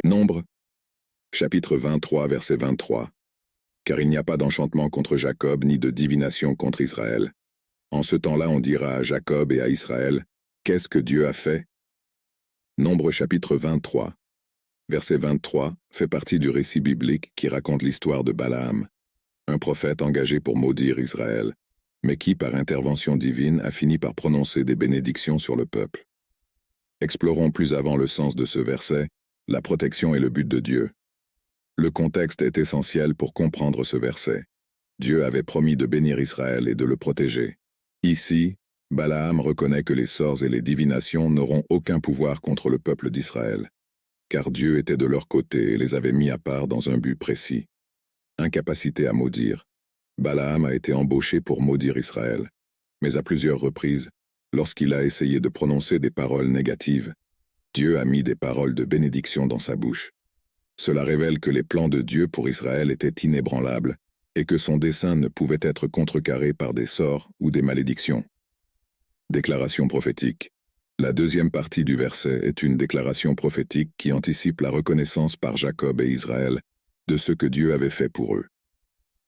Nombre, chapitre 23, verset 23. Car il n'y a pas d'enchantement contre Jacob, ni de divination contre Israël. En ce temps-là, on dira à Jacob et à Israël, qu'est-ce que Dieu a fait? Nombre chapitre 23, verset 23, fait partie du récit biblique qui raconte l'histoire de Balaam, un prophète engagé pour maudire Israël, mais qui, par intervention divine, a fini par prononcer des bénédictions sur le peuple. Explorons plus avant le sens de ce verset, la protection est le but de Dieu. Le contexte est essentiel pour comprendre ce verset. Dieu avait promis de bénir Israël et de le protéger. Ici, Balaam reconnaît que les sorts et les divinations n'auront aucun pouvoir contre le peuple d'Israël, car Dieu était de leur côté et les avait mis à part dans un but précis. Incapacité à maudire. Balaam a été embauché pour maudire Israël, mais à plusieurs reprises, lorsqu'il a essayé de prononcer des paroles négatives, Dieu a mis des paroles de bénédiction dans sa bouche. Cela révèle que les plans de Dieu pour Israël étaient inébranlables et que son dessein ne pouvait être contrecarré par des sorts ou des malédictions. Déclaration prophétique. La deuxième partie du verset est une déclaration prophétique qui anticipe la reconnaissance par Jacob et Israël de ce que Dieu avait fait pour eux.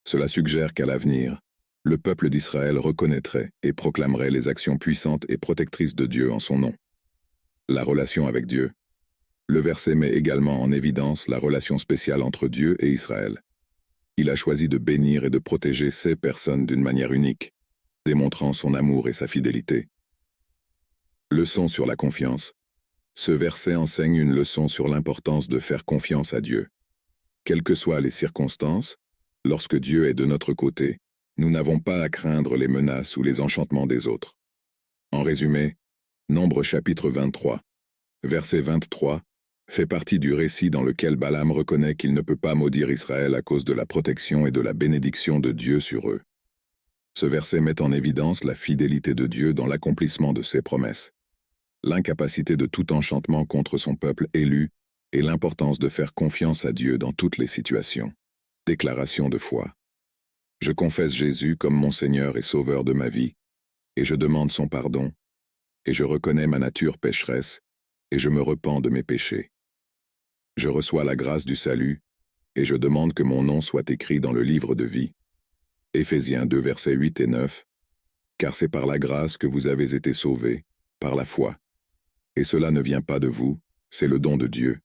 Cela suggère qu'à l'avenir, le peuple d'Israël reconnaîtrait et proclamerait les actions puissantes et protectrices de Dieu en son nom. La relation avec Dieu. Le verset met également en évidence la relation spéciale entre Dieu et Israël. Il a choisi de bénir et de protéger ces personnes d'une manière unique, démontrant son amour et sa fidélité. Leçon sur la confiance. Ce verset enseigne une leçon sur l'importance de faire confiance à Dieu. Quelles que soient les circonstances, lorsque Dieu est de notre côté, nous n'avons pas à craindre les menaces ou les enchantements des autres. En résumé, Nombre chapitre 23, verset 23, fait partie du récit dans lequel Balaam reconnaît qu'il ne peut pas maudire Israël à cause de la protection et de la bénédiction de Dieu sur eux. Ce verset met en évidence la fidélité de Dieu dans l'accomplissement de ses promesses, l'incapacité de tout enchantement contre son peuple élu et l'importance de faire confiance à Dieu dans toutes les situations. Déclaration de foi. Je confesse Jésus comme mon Seigneur et Sauveur de ma vie, et je demande son pardon, et je reconnais ma nature pécheresse, et je me repens de mes péchés. Je reçois la grâce du salut, et je demande que mon nom soit écrit dans le livre de vie. Éphésiens 2 versets 8 et 9. Car c'est par la grâce que vous avez été sauvés, par la foi. Et cela ne vient pas de vous, c'est le don de Dieu.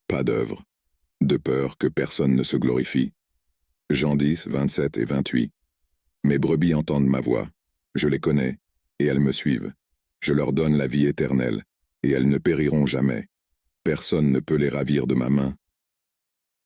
Pas d'œuvre, de peur que personne ne se glorifie. Jean 10, 27 et 28. Mes brebis entendent ma voix, je les connais, et elles me suivent. Je leur donne la vie éternelle, et elles ne périront jamais. Personne ne peut les ravir de ma main.